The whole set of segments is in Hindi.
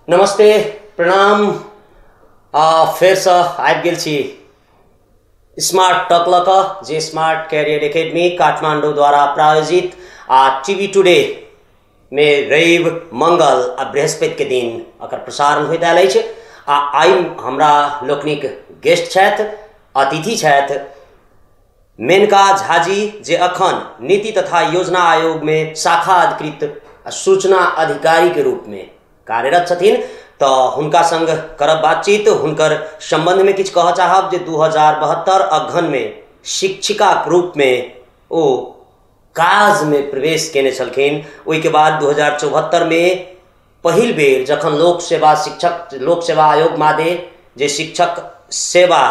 नमस्ते प्रणाम। फेर से आबि गेल छी स्मार्ट टॉक लऽ कऽ जे स्मार्ट कैरियर एकेडमी काठमांडू द्वारा प्रायोजित टीवी टुडे में रवि मंगल आ बृहस्पति के दिन एकर प्रसारण होइत आयल अछि। आइ हमरा लोकनिक गेस्ट छथि, अतिथि छथि मेनका झाजी, जे अखन नीति तथा योजना आयोग में शाखा अधिकृत सूचना अधिकारी के रूप में कार्यरत छथिन। तो हुनका संग करब बातचीत, हुनकर संबंध में किछ कह चाहब जे 2072 अगहन में शिक्षिका के रूप में ओ काज में प्रवेश केने छलखिन। ओहि के बाद 2074 में पहिल बेर जखन लोक सेवा आयोग मादे जे शिक्षक सेवा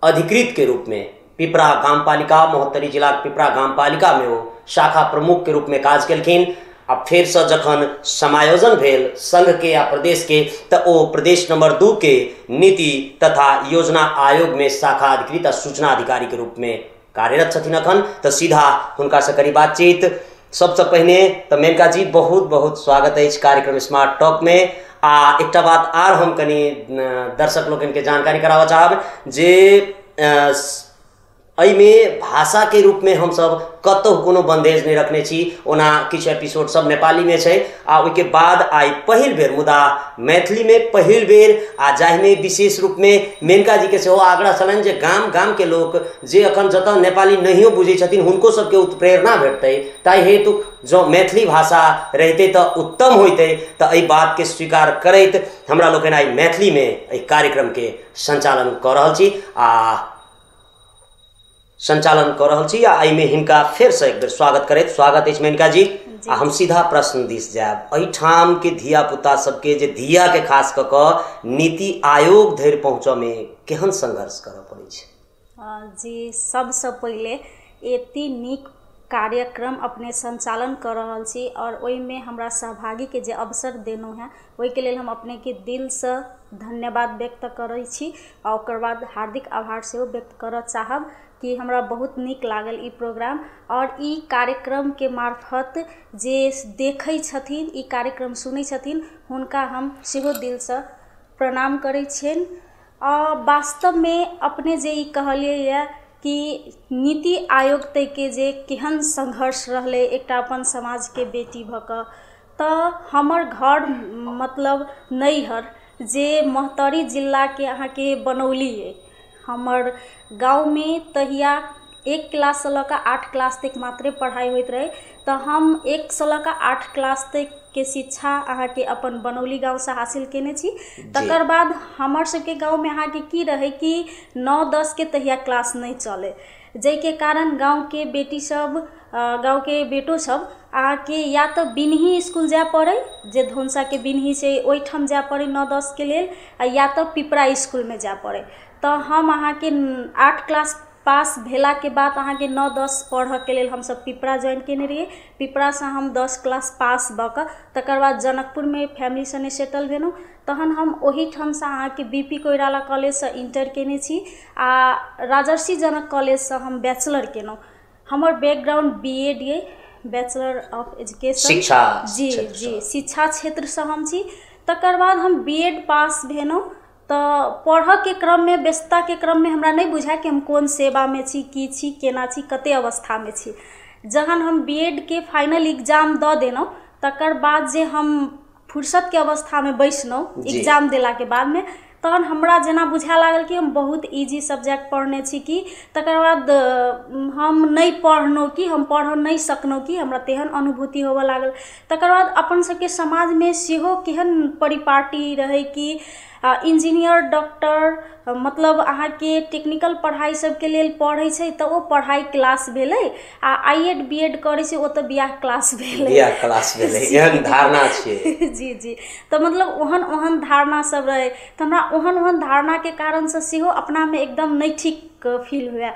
अधिकृत के रूप में पिपरा गामपालिका महोत्तरी जिला पिपरा गामपालिका में वो शाखा प्रमुख के रूप में काज केलखिन। अब फिर से जखन समायोजन भेल संघ के या प्रदेश के, तो ओ प्रदेश नंबर 2 के नीति तथा योजना आयोग में शाखा अधिकृत आ सूचना अधिकारी के रूप में कार्यरत छथिन अखन। तो सीधा हुनका से करी बातचीत। सबसे पहले तो मेनका जी बहुत बहुत स्वागत है कार्यक्रम स्मार्ट टॉक में। एकटा बात आर हम कनी दर्शक लोगन के जानकारी करावा चाहब जे में भाषा के रूप में हम सब कतौ कोनो बंदेज नहीं रखने छी। ओना किछ एपिसोड सब नेपाली में छै आ ओइ के बाद आई पहिल बेर मुदा मैथिली में पहिल बेर आ जाहि में विशेष रूप में मेनका जी के सेहो आग्रह छलन जे गाम गाम के लोक जे अखन जत नेपाली नहियो बुझै छथिन हुनको सबके उत्प्रेरणा भेटतै, ताहि हेतु जो मैथिली भाषा रहते तो उत्तम होइतै। तो एहि बात के स्वीकार करैत हमरा लोकनि आई मैथिली में एहि कार्यक्रम के संचालन क रहल छी। आई में हिनका फिर से एक बेर स्वागत करैत स्वागत अछि मेनका जी। हम सीधा प्रश्न दिस जायब। एहिठाम के धिया पुता सबके जे धिया के खास क के नीति आयोग धरि पहुँच में केहन संघर्ष करऽ पड़ै छै? जी, सबसे पहले एती नीक कार्यक्रम अपने संचालन कर रहल छी और ओइ में हमरा सहभागी के जे अवसर देनो है ओइ के लेल हम अपने के दिल से धन्यवाद व्यक्त करै छी और ओकर बाद हार्दिक आभार सेहो व्यक्त करऽ चाहब कि हमरा बहुत नीक लागल ई प्रोग्राम और ई कार्यक्रम के मार्फत जे देखै छथिन, ई कार्यक्रम सुनै छथिन, हुनका हम सेहो दिल से प्रणाम करै छियनि। वास्तव में अपने जे ई कहलिए यऽ कि नीति आयोग तक के जे केहन संघर्ष रहले एकटा अपन समाज के बेटी भऽ कऽ, तऽ हमर घर मतलब नैहर जे मोहतरी जिला के अहाँ के बनौली है। हमर गाँव में तहिया 1 क्लास से लऽ 8 क्लास तक मात्रे पढ़ाई होइत रहे। तो हम 1 से लऽ 8 क्लास तक के शिक्षा अहाँ के अपन बनौली गाँव से हासिल केने छी। तकर बाद हमर सबके गाँव में अहाँ के की रहे कि 9-10 के तहिया क्लास नहीं चले, जै के कारण गाँव के बेटी सब गाँव के बेटो सब अहाँ के या तो बिन्ही स्कूल जाय पड़े, जे धौनसा के बिन्ही से ओहिठाम जाय पड़े 9-10 के लेल, या तो पिपरा स्कूल में जाय पड़े। तो हम अहाँ के 8 क्लास पास भेला के बाद अहाँ के 9-10 पढ़ के लेल हम सब पिपरा ज्वाइन केने रहिए। पिपरा से हम 10 क्लास पास भ क तकर बाद जनकपुर में फैमिली सने सेटल भेलहुँ। तहन हम ओही ठाम से अहाँ के बीपी कोइराला कॉलेज से इंटर केने छी आ राजर्षि जनक कॉलेज से हम बैचलर केलहुँ। हमर बैकग्राउंड बीएड ये, बैचलर ऑफ एजुकेशन शिक्षा जी शिक्षा क्षेत्र से हम छी। तकर बाद हम बीएड पास भेलहुँ। तो पढ़ के क्रम में व्यस्तता के क्रम में हमरा नहीं बुझाय कि हम कौन सेवा में छी, की छी, केना छी, कते अवस्था में छी। जहन हम बीएड के फाइनल एग्जाम दऽ देलहुँ तकर बाद जे हम फुर्सत के अवस्था में बैसलहुँ एग्जाम देला के बाद में, तहन हमरा जेना बुझाय लागल कि हम बहुत इजी सब्जेक्ट पढ़ने छी कि तकर बाद हम नहीं पढ़लहुँ कि हम पढ़ नहीं सकलहुँ कि हमरा तेहन अनुभूति होबऽ लागल। तकर बाद अपन सबके समाज में सेहो केहन परिपाटी रहे कि इंजीनियर डॉक्टर मतलब अहाँ के टेक्निकल पढ़ाई सब के लेल पढ़ै छै तऽ ओ पढ़ाई क्लास भेलै, आ आईएड बीएड करै छै ओ तऽ बियाह क्लास भेलै। एहन धारणा छै। जी तो मतलब ओहन धारणा सब रहे। तऽ हमरा ओहन धारणा के कारण से सेहो अपना में एकदम नहीं ठीक फील हुआ।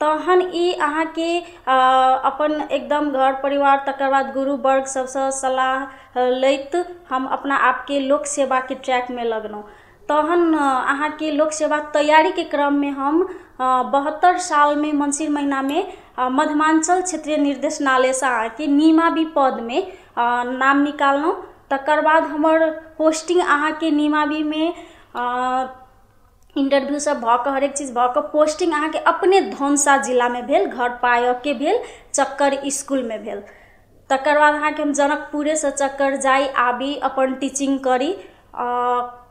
तहन ई अहाँ के अपन एकदम घर परिवार तकर बाद गुरु वर्ग सबसे सलाह लैत हम अपना आप के लोक सेवा के ट्रैक में लगलहुँ। तहन अहाँ के लोक सेवा तैयारी के क्रम में हम 72 साल में मंसिर महीना में मध्यमांचल क्षेत्रीय निर्देशनालय से अहाँ के नीमा भी पद में नाम निकाललहुँ। तकर बाद हमर पोस्टिंग अहाँके निमावीमे इंटरव्यू सब भऽ कऽ हरेक चीज भऽ कऽ पोस्टिंग अहाँके अपने धनसा जिलामे भेल, घर पायके भेल, चक्कर स्कूलमे भेल। तकर बाद अहाँके हम जनकपुरेसँ चक्कर जाई आबी अपन टीचिंग करी,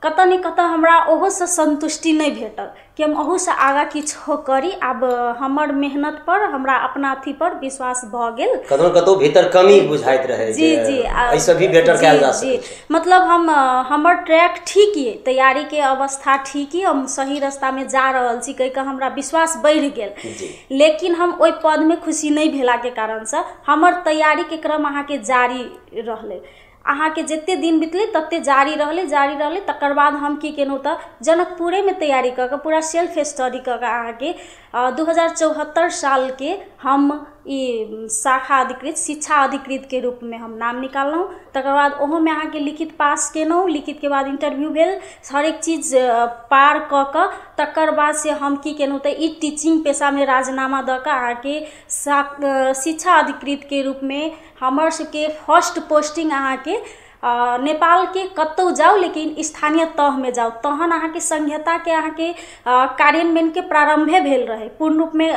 कतऽ ने कतऽ हमरा ओहोसँ संतुष्टि नहीं भेटल कि हम ओहूसँ आगाँ किछु करी। आब हमर मेहनत पर हमरा अपना अथी पर विश्वास भऽ गेल। कतौ भीतर कमी बुझाइत रहे जी जी ऐसे भी बेटर कयल जा सकै छै। मतलब हमर ट्रैक ठीक ये, तैयारी के अवस्था ठीक ही, हम सही रास्ता में जा रहल छी कहि कऽ हमरा विश्वास बढ़ि गेल। लेकिन हम ओहि पद में खुशी नहीं भेला के कारण से हमर तैयारी के क्रम अहाँके जारी रहलै। अहाँके जते दिन बितलै तते जारी रहलै। तकर बाद हम की केलहुँ तऽ जनकपुरे में तैयारी कऽ कऽ पूरा सेल्फ स्टडी कऽ कऽ अहाँके 2074 साल के हम ई शाखा अधिकृत, शिक्षा अधिकृत के रूप में हम नाम निकाललहुँ। तकर बाद ओहो में अहाँके लिखित पास केलहुँ, लिखित के बाद इंटरव्यू भेल, हरेक चीज पार कऽ कऽ तकर बाद से हम की केलहुँ तऽ ई टीचिंग पेशा में राजीनामा दऽ कऽ अहाँके शिक्षा अधिकृत के रूप में हमर सबके फर्स्ट पोस्टिंग अहाँके नेपाल के कतौ जाओ लेकिन स्थानीय तह में जाओ, तहन अहाँके संहिता के अहाँके कार्यान्वयन के प्रारंभे भेल रहे, पूर्ण रूप में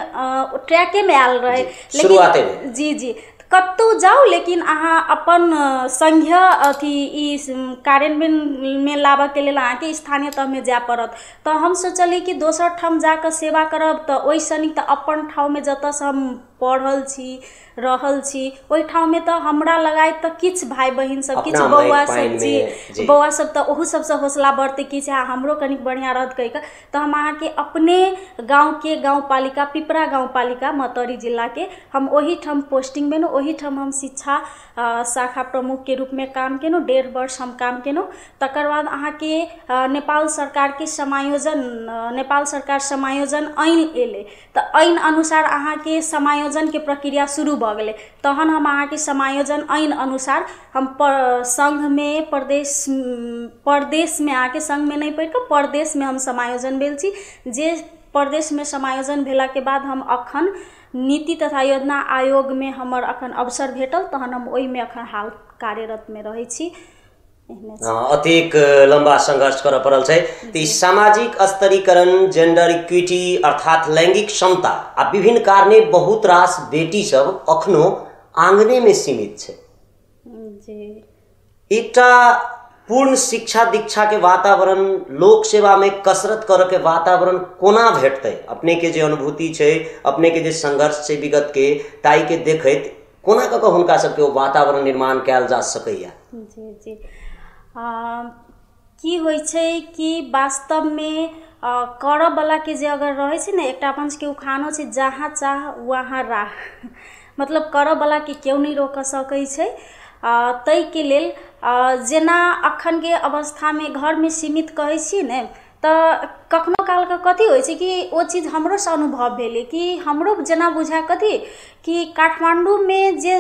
ट्रैके में आयल रहे। शुरुआते में जी कतौ जाओ लेकिन अहाँ अपन संघीय अथी ई कार्यान्वयन में लाबऽ के लेल अहाँके स्थानीय तह में जाय पड़त। तो हम सोचली कि दोसर ठाम जाकर सेवा करब तऽ ओहिसँ नीक तऽ अपन ठाव में जतऽसँ हम पढ़ल छी रहल छी ओहि ठाव में तऽ हमरा लगाय तऽ किछु भाई बहिन सब, किछु बौआ सब, जी बौआ सब तऽ ओहू सबसँ हौसला बढ़तै कि हमरो कनिक बढ़िया रहत कहि कऽ। तऽ हम अहाँके अपने गाँव के गाँवपालिका पिपरा गाँवपालिका मतौरी जिला के हम ओही ठाम पोस्टिंग में, ओही ठाम हम शिक्षा शाखा प्रमुख के रूप में काम केलहुँ। 1.5 वर्ष हम काम केलहुँ। तकर बाद अहाँके नेपाल सरकार के समायोजन, नेपाल सरकार समायोजन ऐन एले तऽ ऐन अनुसार अहाँके समायोजन के प्रक्रिया शुरू भऽ गेलै। तहन हम अहाँके समायोजन ऐन अनुसार हम संघ में प्रदेश में आके संघ में नहीं पढ़ि कऽ प्रदेश में हम समायोजन भेल छी। जे प्रदेश में समायोजन भेला के बाद हम अखन नीति तथा योजना आयोग में हमर अखन अवसर भेटल, तहन हम ओहि में अखन हाल कार्यरत में रहै छी। अतिक लंबा संघर्ष करऽ पड़ल छै। तऽ सामाजिक स्तरीकरण, जेंडर इक्विटी अर्थात लैंगिक क्षमता आ विभिन्न कारणे बहुत रास बेटी सब अखनो आंगने में सीमित छै। एकटा पूर्ण शिक्षा दीक्षा के वातावरण, लोक सेवा में कसरत करऽ के वातावरण कोना भेटतै? अपने के जे अनुभूति छै, अपने के जे संघर्ष छै विगत के, ताई के देखैत कोना कऽ कऽ हुनका सबके ओ वातावरण निर्माण कयल जा सकैया? जी की होइ छै कि वास्तव में करऽ वाला के जे अगर रहै छै ने, एकटा अपन के उखानो छै, जहाँ चाह वहाँ राह। मतलब करऽ वाला के केओ नहीं रोक सकै छै। तै के लेल जेना अखन के अवस्था में घर में सीमित कहै छी ने, तऽ कखनो काल के कथी होइ छै कि ओ चीज हमरो से अनुभव भेलै कि हमरो जेना बुझाय कथी कि काठमांडू में जे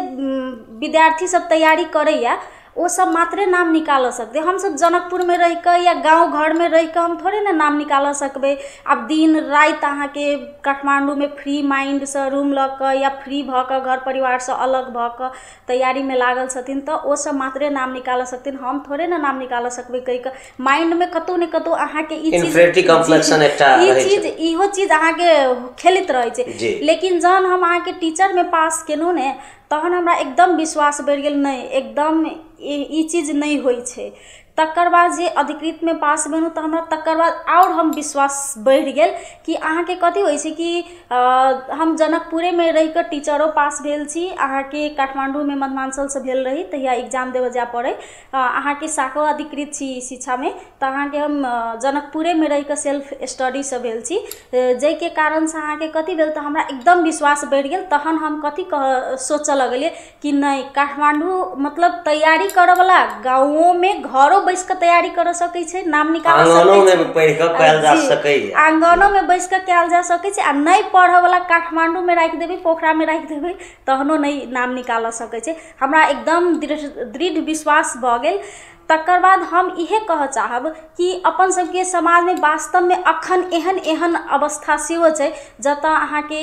विद्यार्थी सब तैयारी करैया वो सब मात्रे नाम निकाल सकते। हम सब जनकपुर में रह कर या गांव घर में रह कर हम थोड़े ना नाम निकाल सकबे। अब दिन रात अहाँ के काठमांडू में फ्री माइंड से रूम ल क या फ्री भ क घर परिवार से अलग भ क तैयारी में लागल छथिन तो वो सब मात्रे नाम निकाल सकथिन, हम थोड़े ना नाम निकाल सकबे। कहि क माइंड में कतौ ने कतौ अहाँ के ई चीज इहो चीज अहाँ के खेलित रहे छै। लेकिन जहन हम अहाँ के टीचर में पास केलहुँ ने, तहन हमरा एकदम विश्वास बढ़ि गेल, नहीं एकदम ई चीज नहीं होइ छै। तकर बाद जे अधिकृत में पास भेलहुँ तऽ हमरा तकर बाद और हम विश्वास बढ़ि गेल कि अहाँ के कथी होइ छै कि हम जनकपुरे में रह कर टीचरो पास भेल छी। अहाँ के काठमांडू में मध्यांचल से भेल रही तहिया एग्जाम देवे जाय पड़े। अहाँ के शाखा अधिकृत छी शिक्षा में, तो अहाँ के हम जनकपुरे में रह कर सेल्फ स्टडी से भेल छी, जै के कारण से अहाँ के कथी भेल तऽ हमरा एकदम विश्वास बढ़ि गेल। तहन हम कथी सोचऽ लगलिए कि नहीं, काठमांडू मतलब तैयारी करे वाला गाँवों में घरों बैस के तैयारी कर सकै छै, नाम निकाल सकै छै, आंगनों में पढ़ के कयल जा सकै है, आंगनों में बैस के कयल जा सकै छै। आ नहीं पढ़े वाला काठमांडू में राख देबै, पोखरा में राख देबै, तहनो नहीं नाम निकाल सकै छै। हमरा एकदम दृढ़ विश्वास भ गेल। तकर बाद हम इहे कह चाहब कि अपन सबके समाज में वास्तव में अखन एहन अवस्था सेहो छै जतऽ अहाँ के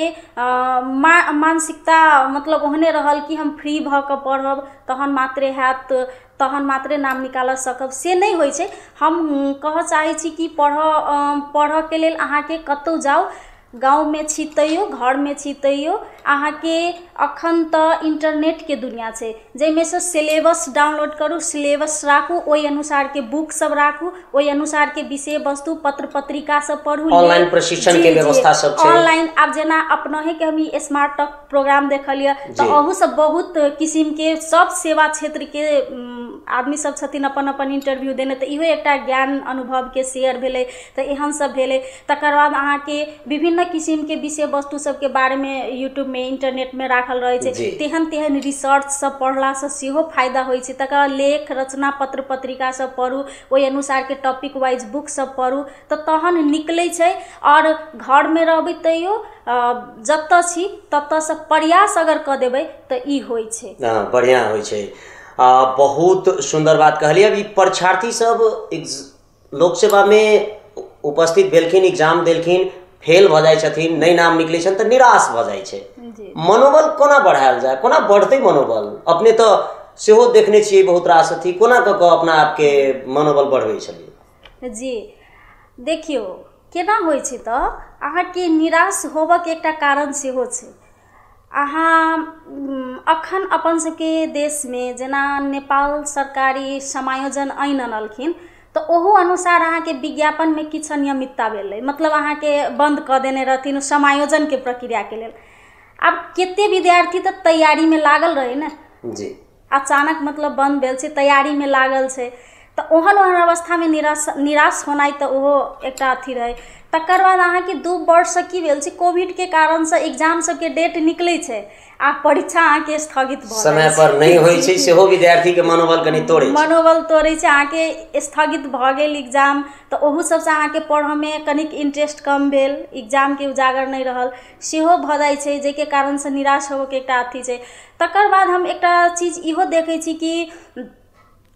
मानसिकता मतलब ओहने रहल कि हम फ्री भ क पढ़ब तहन मात्रे हैत, तहन मात्रे नाम निकाल सकब से नहीं होइ छै। हम कह चाहै छी कि पढ़ के लेल अहाँके कतौ जाउ, गाँव में छी तैयो, घर में छी तैयो अहाँके अखन तऽ इंटरनेट के दुनिया छै, जाहिमे से सिलेबस डाउनलोड करू, सिलेबस राखू, ओहि अनुसार के बुक सब राखू, ओहि अनुसार के विषय वस्तु पत्र पत्रिका सब पढ़ू, ऑनलाइन प्रशिक्षण के व्यवस्था सब छै ऑनलाइन। आब जेना अपनहे के हम ई स्मार्ट टॉक प्रोग्राम देखलिए तऽ अहू सब बहुत किसिम के सब सेवा क्षेत्र के आदमी सब छथिन, अपन अपन इंटरव्यू देने, तऽ इहो एकटा ज्ञान अनुभव के शेयर भेलै। तऽ एहन सब भेलै। तकर बाद अहाँके विभिन्न किसिम के विषय वस्तु सब के बारे में यूट्यूब में इंटरनेट में राखल रहे छै, तेहन तेहन रिसर्च सब पढ़ला से सेहो फायदा होइ छै। तकर बाद लेख रचना पत्र पत्रिका सब पढ़ू, ओहि अनुसार के टॉपिक वाइज बुक सब पढ़ू, तऽ तहन निकलै छै। और घर में रहबै तैयो जतऽ छी ततऽ से प्रयास अगर कऽ देबै तऽ ई होइ छै, बढ़िया होइ छै। बहुत सुंदर बात कहलिए। अभी परीक्षार्थी सब लोक सेवा में उपस्थित भेलखिन, एग्जाम देलखिन, फेल भऽ जाइ छथिन, नहीं नाम निकलै छनि तऽ निराश भऽ जाइ छै। मनोबल कोना बढ़ायल जाए, कोना बढ़तै मनोबल? अपने तऽ सेहो देखने छियै बहुत रास अथी, कोना कऽ कऽ अपना आपके मनोबल बढ़बै छलियै? जी देखियौ केना होइ छै तऽ अहाँके निराश होबक एकटा कारण सेहो छै। अहाँ अखन अपन सबके देश में जेना नेपाल सरकारी समायोजन ऐन अनलखिन, तो ओहो अनुसार अहाँके विज्ञापन में किछु अनियमितता भेलै, मतलब अहाँके बंद कऽ देने रहथिन समायोजन के प्रक्रिया के लेल। आब कते विद्यार्थी तऽ तैयारी में लागल रहे ने जी, अचानक मतलब बंद भेल छै, तैयारी में लागल छै, तऽ ओहन अवस्था में निराश होनाइ तऽ ओहो एकटा अथी रहे। तकर बाद अहाँके 2 वर्ष से की भेल छै, कोविड के कारण से एग्जाम सबके डेट निकलै छै आ परीक्षा अहाँके स्थगित भऽ समय पर नहीं होइ छै, सेहो विद्यार्थी के मनोबल कनि तोड़ै छै, मनोबल तोड़ै छै। अहाँके स्थगित भऽ गेल एग्जाम, तऽ ओहू सबसँ अहाँके पढ़ऽ में कनिक इंटरेस्ट कम भेल, एग्जाम के उजागर नहीं रहल, सेहो भऽ जाइ छै, जाहिके कारण से निराश होबऽ के एकटा अथी छै। तकर बाद हम एकटा चीज इहो देखै छी कि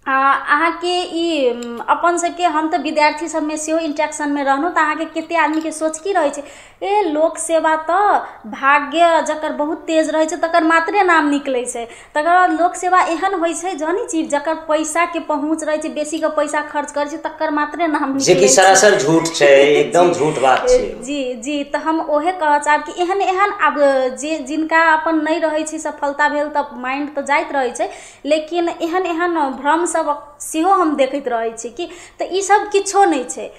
अहाँके ई अपन सबके, हम तऽ विद्यार्थी सब में सेहो इंटरेक्शन में रहलहुँ, तऽ अहाँके कते आदमी के सोच की रहै छै, ए लोक सेवा तऽ भाग्य जकर बहुत तेज रहै छै तकर मात्रे नाम निकलै छै। तकर बाद लोक सेवा एहन होइ छै जानी चीज जकर पैसा के पहुँच रहै छै, बेसी के पैसा खर्च करै छै तकर मात्रे नाम निकलै छै, जे कि सरासर झूठ छै, एकदम झूठ बात छै। जी तऽ हम ओहे कहऽ चाहब कि एहन एहन आब जे जिनका अपन नहीं रहै छै सफलता भेल तऽ माइंड तऽ जाइत रहै छै, लेकिन एहन एहन भ्रम सब सेहो हम देखैत रहै छी कि तऽ ई सब किछो नहीं छै।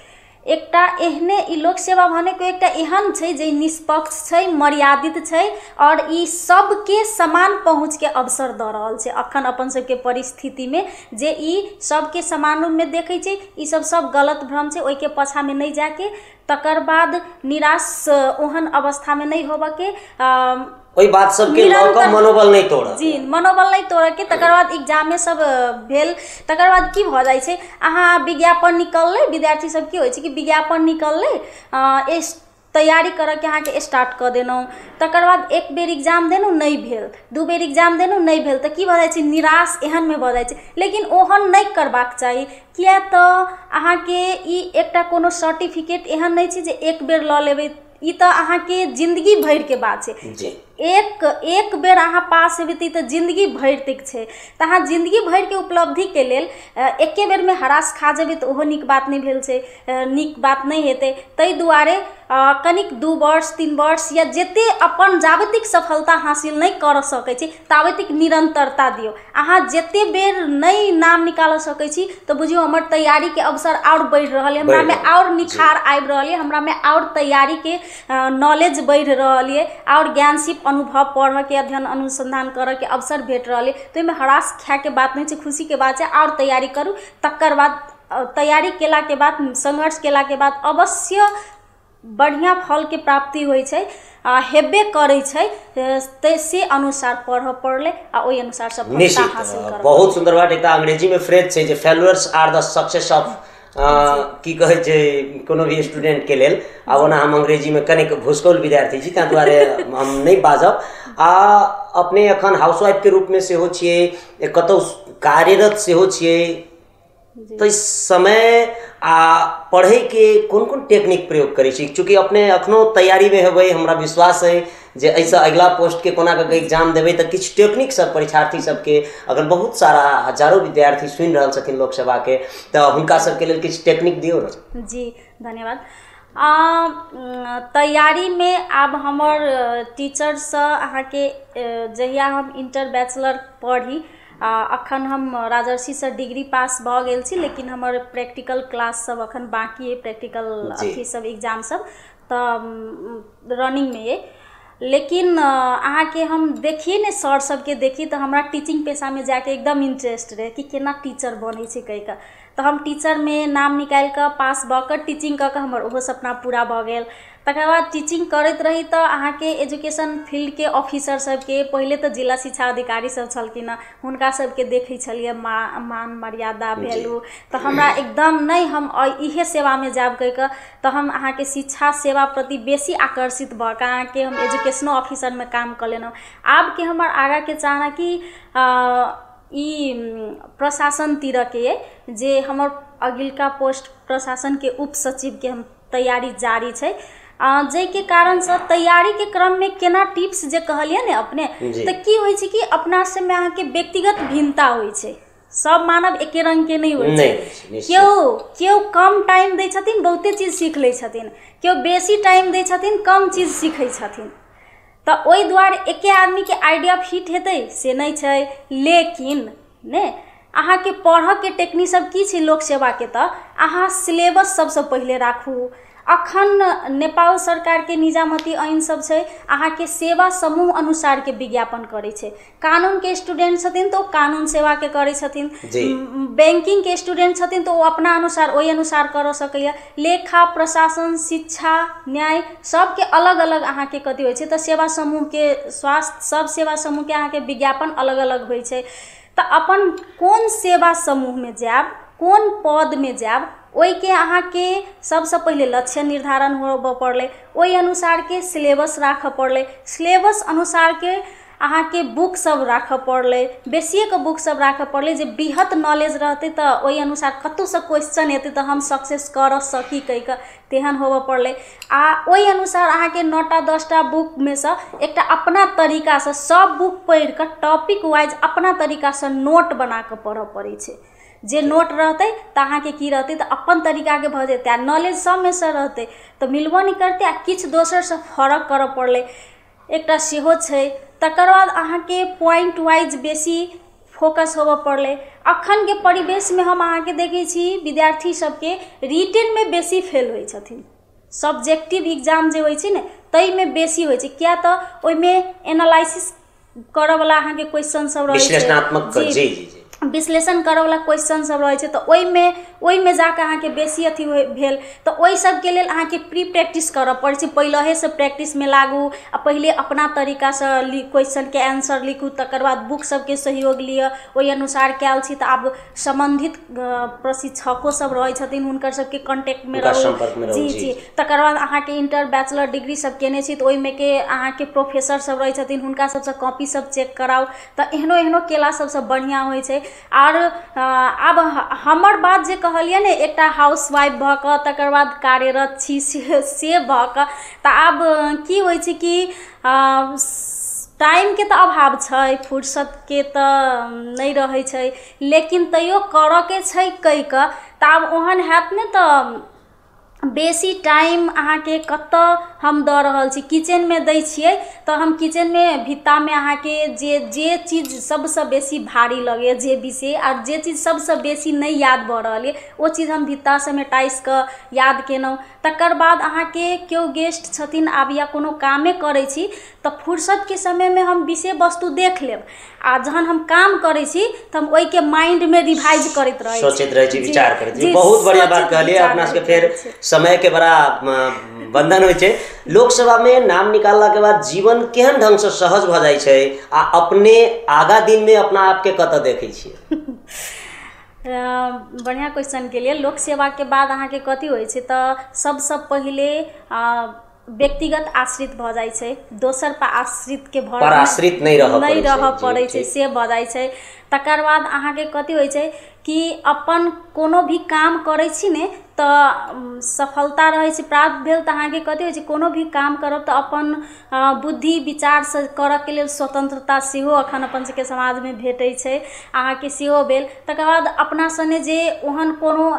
एकटा एहने ई लोक सेवा भनेको एकटा एहन छै जे निष्पक्ष छै, मर्यादित छै, और ई सबके समान पहुँच के अवसर दऽ रहल छै अखन अपन सबके परिस्थिति में, जे ई सबके समान रूप में देखै छै। ई सब गलत भ्रम छै, ओहि के पाछा में नहीं जाके तकर बाद निराश ओहन अवस्था में नहीं होबऽ के, ओहि बात सबके लऽ कऽ मनोबल नहीं तोड़ऽ, जी मनोबल नहीं तोड़ऽ के। तकर बाद एग्जामे सब भेल, तकर बाद की भऽ जाइ छै, अहाँ विज्ञापन निकललै, विद्यार्थी सब की होइ छै कि विज्ञापन निकललै, तैयारी करऽ के अहाँके स्टार्ट कऽ देलहुँ, तकर बाद एक बेर एग्जाम देलहुँ नहीं भेल, 2 बेर एग्जाम देलहुँ नहीं भेल, तऽ की भऽ जाइ छै, निराश एहन में भऽ जाइ छै। लेकिन ओहन नहीं करबाक चाही, किया तऽ अहाँके ई एकटा कोनो सर्टिफिकेट एहन नहीं छै जे एक बेर लऽ लेबै, ई तऽ अहाँके जिंदगी भर के बात छै। एक बेर अहाँ पास हेबै तऽ जिंदगी भर तक छै, तऽ अहाँ जिंदगी भर के उपलब्धि के लेल एके बेर में हरास खा जेबै तऽ ओहो नीक बात नहीं भेल छै, नीक बात नहीं हेतै। ताहि दुआरे कनिक 2 वर्ष 3 वर्ष या जते अपन जाबतिक सफलता हासिल नहीं कर सकै छी ताबतिक निरंतरता दियौ। अहाँ जते बेर नहीं नाम निकाल सकै छी तऽ बुझियो हमर तैयारी के अवसर और बढ़ रहल है, हमरा में और निखार आबि रहल है, हमरा में और तैयारी के नॉलेज बढ़ रहल है, और ज्ञानशिप अनुभव पढ़ के अध्ययन अनुसंधान करऽ के अवसर भेट रहल है। तो एहिमे हरास खाए के बात नहीं छै, खुशी के बात है। और तैयारी करू, तकर बाद तैयारी केला के बाद, संघर्ष केला के बाद अवश्य बढ़िया फल के प्राप्ति होइ छै, हेबे करै छै, से अनुसार पढ़ऽ पड़ले आ ओहि अनुसार सफलता हासिल करऽ। बहुत सुंदर बात। एकटा अंग्रेजी में फ्रेज छै जे failures are the success of, की कहै छै कोनो भी स्टूडेंट के लेल। आब ओना हम अंग्रेजी में कनिक भूसकौल विद्यार्थी छी, ताहि दुआरे हम नहीं बाजब। अपने अखन हाउसवाइफ के रूप में सेहो छियै, कतौ कार्यरत सेहो छियै, तो इस समय आ पढ़े के कौन कौन टेक्निक प्रयोग करे छी? चूँकि अपने अखनो तैयारी में हेबै, हमरा विश्वास है जे ऐसा अगला पोस्ट के कोना के एग्जाम देबै तो किछ टेक्निक सब परीक्षार्थी सबके, अगर बहुत सारा हजारों विद्यार्थी सुन रहा छथिन लोकसभा के, तो हुनका सबके लेल किछ टेक्निक दियो ना। जी धन्यवाद। तैयारी में आब हमर टीचर से अहाँ के जहिया हम इंटर बैचलर पढ़ी, अखन हम राजर्षि से डिग्री पास भ गेल छी, लेकिन हमर प्रैक्टिकल क्लास सब अखन बाकी है, प्रैक्टिकल अथी सब एग्जाम सब तो रनिंग में है। लेकिन अहाँ के हम देखिए ने सर सबके देखी तो हमरा टीचिंग पेशा में जाके एकदम इंटरेस्ट रहे कि केना टीचर बने छै कहि के। तो हम टीचर में नाम निकाल के पास भ के टीचिंग क के हमर ओहो सपना पूरा भ गेल। तकर बाद टीचिंग करत रही तो अहाँ के एजुकेशन फील्ड के ऑफिसर सबके, पहले तो जिला शिक्षा अधिकारी सब छलखिन, हुनका सबके देखै छलिए मान मर्यादा वैल्यू, तो हमरा एकदम नहीं हम इहे सेवा में जाब कहि के, तो हम अहाँ के शिक्षा सेवा प्रति बेसी आकर्षित भ के अहाँ के हम एजुकेशनो ऑफिसर में काम कर लेना। आब के हमर आगा के चाहना कि ई प्रशासन तीर के जे हमर अगिलका पोस्ट प्रशासन के उप सचिव के हम तैयारी जारी छै, जे के कारण से तैयारी के क्रम में केना टिप्स जे कहलिए ने अपने, तो की होय छै कि अपना से में अहाँ के व्यक्तिगत भिन्नता होय छै। सब मानव एके रंग के नहीं होय छै। केओ कम टाइम दै छथिन बहुते चीज सीख लै छथिन, केओ बेसी टाइम दै छथिन कम चीज सीखै छथिन। तो ओहि दुआरे एके आदमी के आइडिया फिट हेतै से नहीं छै। लेकिन ने अहाँ के पढ़ के टेक्निक सब की छै लोक सेवा के, तो अहाँ सिलेबस सबसे पहले राखू। अखन नेपाल सरकार के निजामती ऐन सब छै, अहाँ के सेवा समूह अनुसार के विज्ञापन करे छै। कानून के स्टूडेंट छथिन तो कानून सेवा के करे छथिन, बैंकिंग के स्टूडेंट छथिन तो अपना अनुसार ओहि अनुसार कर सकैया। लेखा प्रशासन शिक्षा न्याय सब के अलग अलग अहाँ के कथी होय छै, तो सेवा समूह के स्वास्थ्य सब सेवा समूह के अहाँ के विज्ञापन अलग अलग होय छै। तो अपन कोन सेवा समूह में जाब, कोन पद में जाब, ओई के अहाँ के सबसे पहले लक्ष्य निर्धारण होबे पड़ले, ओई अनुसार के सिलेबस राख पड़ले, सिलेबस अनुसार के अहाँ के बुक सब राख पड़ले, बेसिए के बुक सब राख पड़ले, जे बृहत नॉलेज रहते तो ओई अनुसार कतौ से क्वेश्चन एते तो हम सक्सेस कर सकी कहि के तेहन होबे पड़ले। आ ओई अनुसार अहाँ के 9टा 10टा बुक में से एकटा अपना तरीका से सब बुक पढ़ के टॉपिक वाइज अपना तरीका से नोट बना के पढ़ पड़े छै। जे नोट रहते तो अहाँ के की रहते तो अपन तरीका के भ जेते, नॉलेज सब में से रहते तो मिलबो नहीं करते, आ किछ दोसर से फरक कर पड़ले एकटा सेहो छै। तकर बाद अहाँ के पॉइंट वाइज बेसी फोकस होबे पड़ले। अखन के परिवेश में हम अहाँ के देखे छी विद्यार्थी सबके रिटेन में बेसी फेल होय छथिन, सब्जेक्टिव एग्जाम जे होय छै ने तई में बेसी होय छै। क्या तो ओय में एनालिसिस करे वाला अहाँ के क्वेश्चन सब रहै छै, विश्लेषणात्मक जी विश्लेषण करे वाला क्वेश्चन सब रहे छै, तो ओई में जाके अहाँ के बेसी अथी भेल। तो ओई सब के लेल अहाँ के प्री प्रैक्टिस करऽ पड़ै छै, पहिले से प्रैक्टिस में लागू, आ पहले अपना तरीका से क्वेश्चन के आंसर लिखू, तकर बाद बुक सब के सहयोग लिअ, ओई अनुसार कैल छी। तो आब संबंधित प्रशिक्षको सब रहे छथिन, हुनकर सब के कांटेक्ट में रहू। जी तकर बाद अहाँ के इंटर बैचलर डिग्री सब केने छी तो ओई में के अहाँ के प्रोफेसर सब रहे छथिन, हुनका सब से कॉपी सब चेक कराऊ, तो एहनो केला सबसे बढ़िया होय छै। और अब हमर बात जे कहलिए ने एकटा हाउसवाइफ भ क तकर बाद कार्यरत छी से भ क, तो आब की होय छै कि टाइम के तो अभाव छै, फुर्सत के तो नहीं रहे छै, लेकिन तैयो कर के छै कहि के। तो आब ओहन हैत ने तो बेसी टाइम अहाँ के कत हम द रहल छी, किचन में दै छियै तो हम किचन में भित्ता में अहाँ के जे चीज सबसे बेसी भारी लगे, जे विषय और जे चीज सबसे बेसी नहीं याद भ रहल है वो चीज हम भित्ता से मेटाइस के याद केनौ। तकर बाद अहाँ के केओ गेस्ट छथिन आब या कोनो कामे करे छी तो फुर्सत के समय में हम विषय वस्तु देख लेब, आ जहन हम काम करे छी तो हम ओई के माइंड में रिवाइज करत रहे छी, सोचत रहे छी, विचार करत छी। बहुत बढ़िया बात कहलिए अपना के। फिर समय के बड़ा बंधन होय छै। लोकसभा में नाम निकालला के बाद जीवन केहन ढंग से सहज भ जाय छै, आ अपने आगा दिन में अपना आप के कत देखे छियै? बढ़िया क्वेश्चन के लिए। लोक सेवा के बाद अहाँ के कथी होय छै तो सबसे पहले व्यक्तिगत आश्रित भ जाय छै, दोसर पर आश्रित के भर आश्रित नहीं रह पड़े छै से भ जाय छै। तकर बाद अहाँ के कथी होय छै कि अपन कोनो भी काम करै छी ने तो सफलता रहे छै प्राप्त भेल। तो अहाँ के कथी होइ छै, कोनो भी काम करब तो अपन बुद्धि विचार से करऽ के लेल स्वतंत्रता सेहो अखन अपन सबके समाज में भेटै छै, अहाँ के सेहो भेल। तकर बाद अपना सने जे ओहन कोनो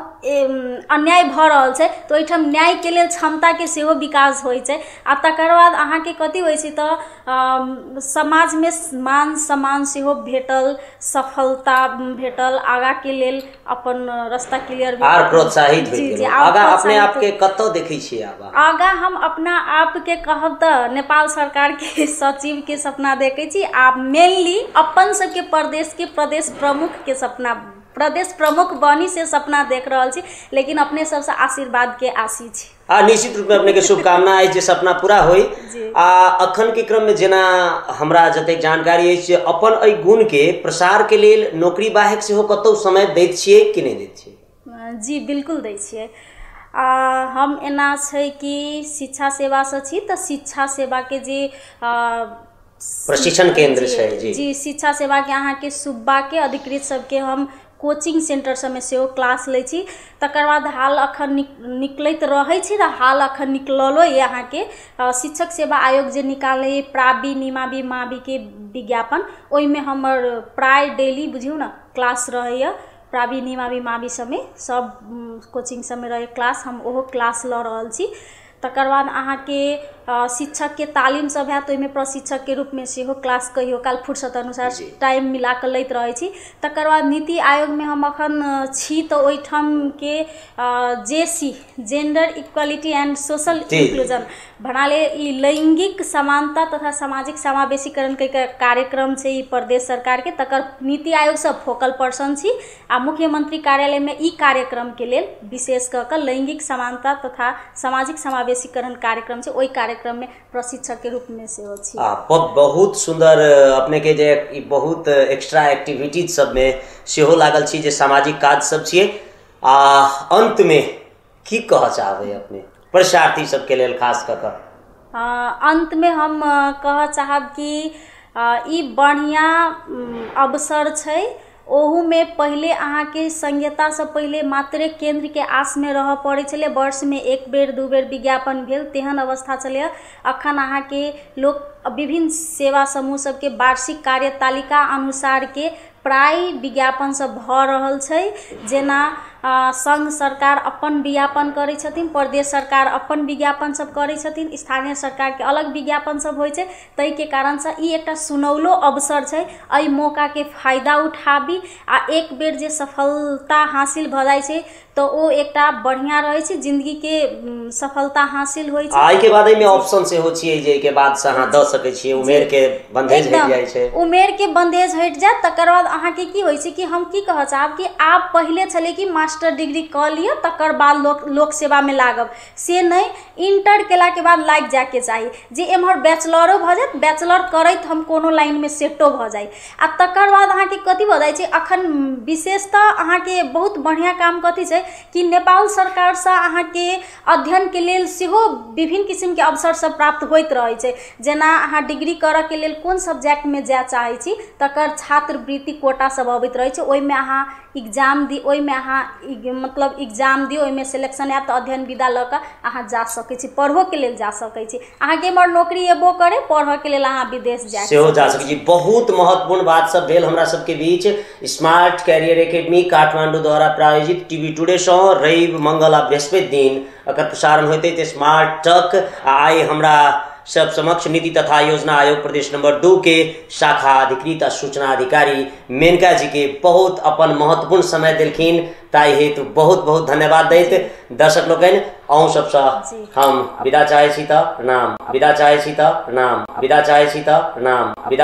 अन्याय भऽ रहल छै तो ओहिठाम न्याय के लेल क्षमता के सेहो विकास होइ छै। आ तकर बाद अहाँ के कथी होइ छै तो समाज में मान सम्मान सेहो भेटल, सफलता भेटल, आगा के लेल अपन रास्ता क्लियर भेल, आर प्रोत्साहित भेल। आगा अपने आप के कतौ देखै छी? आगा हम अपना आप के कहब तो नेपाल सरकार के सचिव के सपना देखै छी, आ मेनली अपन सबके प्रदेश के प्रदेश प्रमुख के सपना, प्रदेश प्रमुख बनी से सपना देख रहल छी। लेकिन अपने सबसे आशीर्वाद के आशी छी। निश्चित रूप में अपने के शुभकामना है जे सपना पूरा होई। अखन के क्रम में जेना हमरा जतेक जानकारी है अपन एहि गुण के प्रसार के लेल नौकरी बाहेक सेहो कतौ समय दैत छियै कि नहीं दैत छियै? जी बिल्कुल दै छियै। हम एना छै कि शिक्षा सेवा से छी तो शिक्षा सेवा के जे प्रशिक्षण केंद्र छै जी शिक्षा सेवा के अहाँ के सुब्बा के अधिकृत सबके हम कोचिंग सेंटर सब में सेहो क्लास लै छी। तकर बाद हाल अखन निकलैत रहै छी, हाल अखन निकललो ये अहाँ के शिक्षक सेवा आयोग जे निकाले प्राबी निमाबी माबी के विज्ञापन, ओहि में हमर प्राय डेली बुझियो ना क्लास रहैया। प्राबी निमाबी माबी सब में सब कोचिंग सब में रहे क्लास, हम ओहो क्लास ल रहल छी। तकर बाद अहाँ के शिक्षक के तालीम सब है तो ओहिमे प्रशिक्षक के रूप में सेहो क्लास कहियो काल फुर्सत अनुसार टाइम मिला के लैत रहे छी। तकर बाद नीति आयोग में हम अखन छी तो ओहिठाम के GESI gender equality and social inclusion भनाले ई लैंगिक समानता तथा सामाजिक समावेशीकरण के कार्यक्रम छै ई प्रदेश सरकार के। तकर नीति आयोग से फोकल पर्सन छी आ मुख्यमंत्री कार्यालय में ई कार्यक्रम के लेल विशेष क के लैंगिक समानता तथा सामाजिक समावेशीकरण कार्यक्रम छै, ओई कार्यक्रम में प्रशिक्षक के रूप में सेहो छी। बहुत सुंदर अपने के जे बहुत एक्स्ट्रा एक्टिविटीज सब में सेहो लागल छी जे सामाजिक काज सब छियै। अंत में की कह चाहबै अपने परीक्षार्थी सब के लेल खास क के? अंत में हम कह चाहब कि ई बढ़िया अवसर छै। ओहू में पहले अहाँ के संहिता से पहले मात्रे केंद्र के आस में रह पड़े छले, वर्ष में एक बेर दू बेर विज्ञापन भेल तेहन अवस्था चले। अखन अहाँ के लोग विभिन्न सेवा समूह सब के वार्षिक कार्यतालिका अनुसार के प्राय विज्ञापन सब भ रहल छै। जेना संघ सरकार अपन विज्ञापन करै छथिन, प्रदेश सरकार अपन विज्ञापन सब करै छथिन, स्थानीय सरकार के अलग विज्ञापन सब होइ छै। तै के कारण से ई एकटा सुनौलो अवसर छै, एहि मौका के फायदा उठाबी आ एक बेर जे सफलता हासिल भ जाइ छै तो ओ एकटा बढ़िया रहे छै, जिंदगी के सफलता हासिल होइ छै। आई के बाद में ऑप्शन से हो छियै जे के बाद से अहाँ द सकै छियै, उमेर के बंधेज हट जाइ छै, उमेर के बंधेज हट जात। तकर बाद अहाँ के की होइ छै कि हम की कह चाहब कि आप पहले छले कि मास्टर डिग्री क लिया तकर बाद लोक सेवा में लागब, से नहीं, इंटर केला के बाद लाग जाए के चाहिए। जे एमहर बैचलरो भ जात, बैचलर करैत हम कोनो लाइन में सेटो भ जाए। आ तकर बाद अहाँ के कथी भ जाइ छै, अखन विशेषतः अहाँ के बहुत बढ़िया काम कथी छै कि नेपाल सरकार से अहाँ के अध्ययन के लेल सेहो विभिन्न किस्म के अवसर सब प्राप्त होइत रहे छै। जेना अहाँ डिग्री करऽ के लेल कोन सब्जेक्ट में जाय चाहे छी तकर छात्रवृत्ति कोटा सब अबैत रहे छै, ओइ में अहाँ एग्जाम दी, ओइ में अहाँ मतलब एग्जाम दियो, ओइ में सिलेक्शन आयत तो अध्ययन विदा ल के अहाँ जा सकै छी, पढ़बो के लेल जा सकै छी। अहाँ के एमहर नौकरी एबो करे, पढ़ऽ के लेल अहाँ विदेश जा सकै छी। बहुत महत्वपूर्ण बात सब भेल हमरा सबके बीच। स्मार्ट कैरियर एकेडमी काठमांडू द्वारा प्रायोजित टीवी टुडे शो रवि मंगल आ बृहस्पति दिन एकर प्रसारण होते थे स्मार्ट टक। आई हमरा सब समक्ष नीति तथा योजना आयोग प्रदेश नंबर 2 के शाखा अधिकृत आ सूचना अधिकारी मेनका जी के बहुत अपन महत्वपूर्ण समय दिलखिन, ताई हेतु बहुत बहुत धन्यवाद दैत। दर्शक लोकनि अहूँ सबसँ हम विदा चाहै छी त प्रणाम, विदा चाहै छी त प्रणाम, विदा चाहै छी त प्रणाम, विदा।